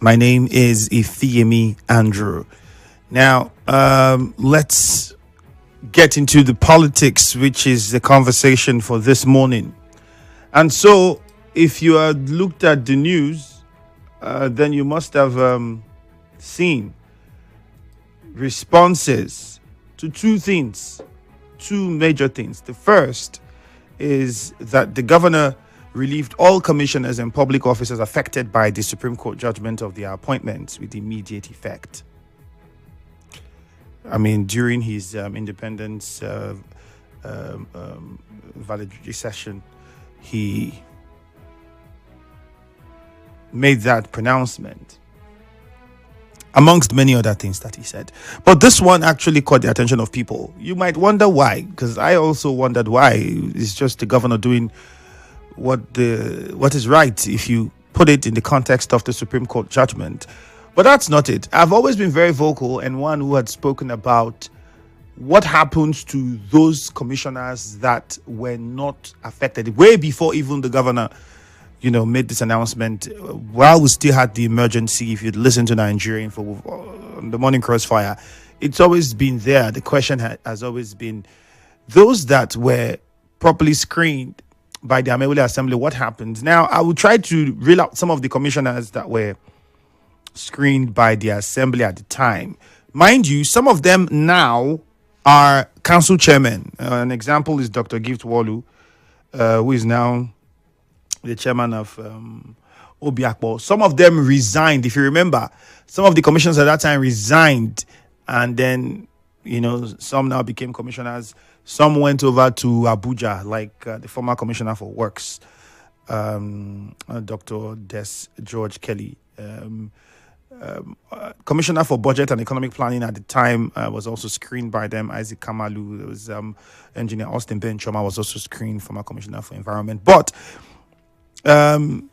My name is Ifiemi Andrew. Now, let's get into the politics, which is the conversation for this morning. And so, if you had looked at the news, then you must have seen responses to two major things. The first is that the governor relieved all commissioners and public officers affected by the Supreme Court judgment of their appointments with immediate effect. I mean, during his independence valedictory session, he made that pronouncement, amongst many other things that he said. But this one actually caught the attention of people. You might wonder why, because I also wondered why. It's just the governor doing what is right if you put it in the context of the Supreme Court judgment. But that's not it. I've always been very vocal and one who had spoken about what happens to those commissioners that were not affected way before even the governor made this announcement, while we still had the emergency. If you'd listen to Nigerian for the morning crossfire, it's always been there. The question has always been those that were properly screened by the Amewule Assembly, what happened? Now, I will try to reel out some of the commissioners that were screened by the Assembly at the time. Mind you, some of them now are council chairmen. An example is Dr. Gift Walu, who is now the chairman of Obiakpo. Some of them resigned. If you remember, some of the commissioners at that time resigned, and then some now became commissioners. Some went over to Abuja, like the former commissioner for works, Dr. Des George Kelly. Commissioner for budget and economic planning at the time was also screened by them. Isaac Kamalu. There was engineer Austin Ben Chioma was also screened, former commissioner for environment. But the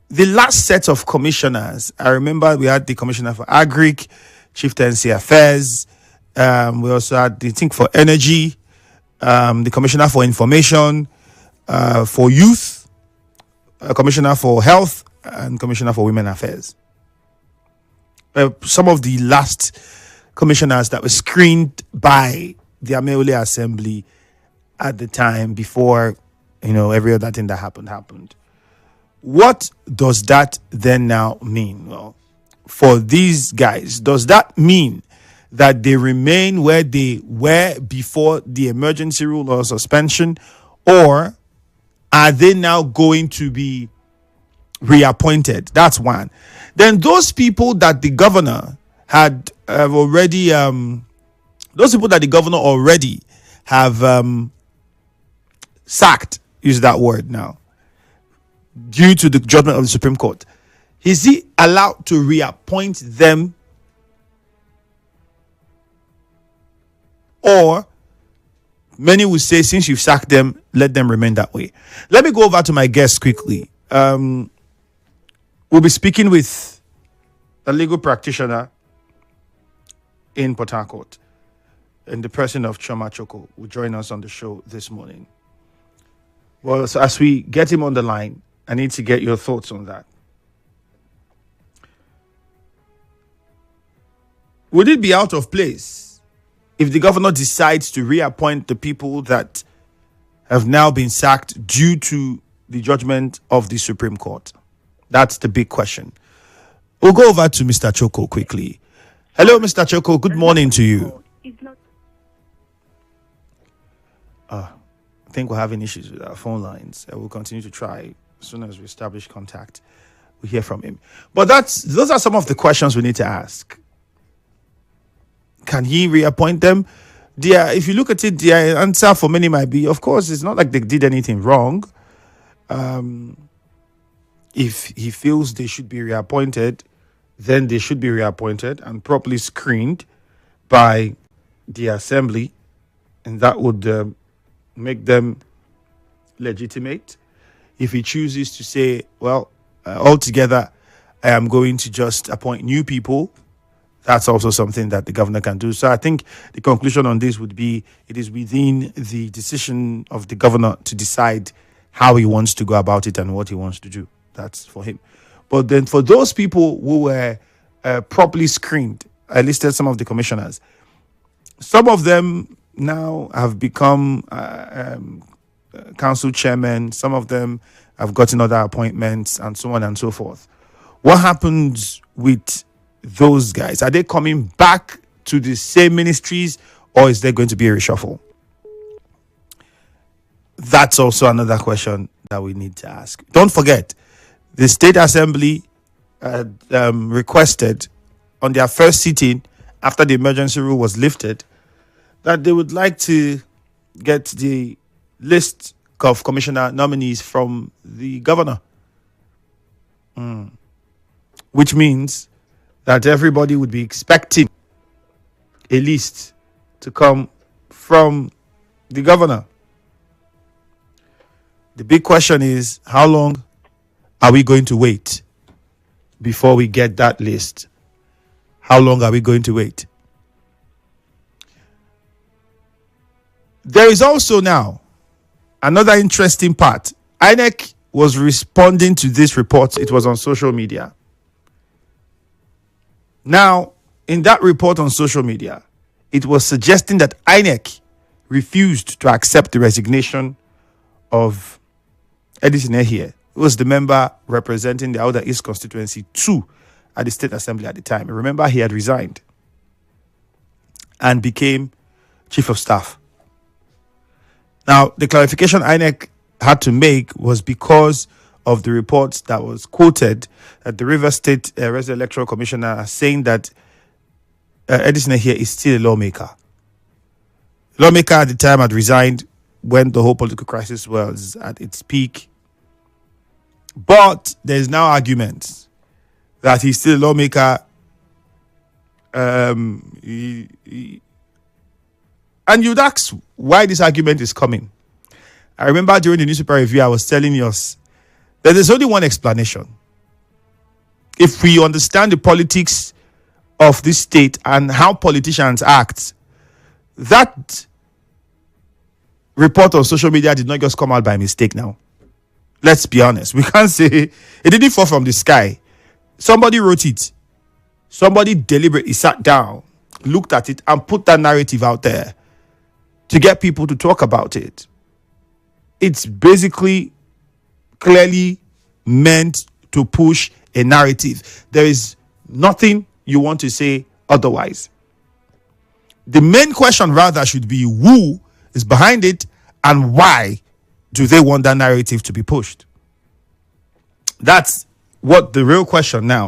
last set of commissioners, I remember we had the commissioner for agric, chieftaincy affairs. We also had the thing for energy, the commissioner for information, for youth, commissioner for health, and commissioner for women affairs. Some of the last commissioners that were screened by the Amewule Assembly at the time before every other thing that happened. What does that then now mean? Well, for these guys, does that mean that they remain where they were before the emergency rule or suspension, or are they now going to be reappointed? That's one. Then those people that the governor had already have sacked, use that word now, due to the judgment of the Supreme Court, is he allowed to reappoint them, or many will say, since you've sacked them, let them remain that way? Let me go over to my guests quickly. We'll be speaking with a legal practitioner in Port Harcourt, and the person of Chioma Choko will join us on the show this morning. Well, so as we get him on the line, I need to get your thoughts on that. Would it be out of place if the governor decides to reappoint the people that have now been sacked due to the judgment of the Supreme Court? That's the big question. We'll go over to Mr. Choko quickly. Hello, Mr. Choko. Good morning to you. I think we're having issues with our phone lines. We'll continue to try. As soon as we establish contact, we'll hear from him. But those are some of the questions we need to ask. Can he reappoint them? If you look at it, the answer for many might be, of course, it's not like they did anything wrong. If he feels they should be reappointed, then they should be reappointed and properly screened by the Assembly, and that would make them legitimate. If he chooses to say, well, altogether, I am going to just appoint new people, that's also something that the governor can do. So I think the conclusion on this would be it is within the decision of the governor to decide how he wants to go about it and what he wants to do. That's for him. But then for those people who were properly screened, I listed some of the commissioners. Some of them now have become council chairmen. Some of them have gotten other appointments and so on and so forth. What happens with those guys? Are they coming back to the same ministries, or is there going to be a reshuffle? That's also another question that we need to ask. Don't forget, the State Assembly requested on their first sitting after the emergency rule was lifted that they would like to get the list of commissioner nominees from the governor. Which means that everybody would be expecting a list to come from the governor. The big question is, how long are we going to wait before we get that list? How long are we going to wait? There is also now another interesting part. INEC was responding to this report. It was on social media. Now, in that report on social media, it was suggesting that INEC refused to accept the resignation of Edison Ehie, who was the member representing the Outer East constituency 2 at the State Assembly at the time. Remember, he had resigned and became Chief of Staff. Now, the clarification INEC had to make was because of the reports that was quoted at the River State Resident Electoral Commissioner saying that Edison Ehie is still a lawmaker. Lawmaker at the time had resigned when the whole political crisis was at its peak. But there's now arguments that he's still a lawmaker. And you'd ask why this argument is coming. I remember during the newspaper review, I was telling us that there's only one explanation. If we understand the politics of this state and how politicians act, that report on social media did not just come out by mistake now. Let's be honest. We can't say it didn't fall from the sky. Somebody wrote it. Somebody deliberately sat down, looked at it, and put that narrative out there to get people to talk about it. It's basically clearly meant to push a narrative. There is nothing you want to say otherwise. The main question rather should be who is behind it and why do they want that narrative to be pushed? That's what the real question now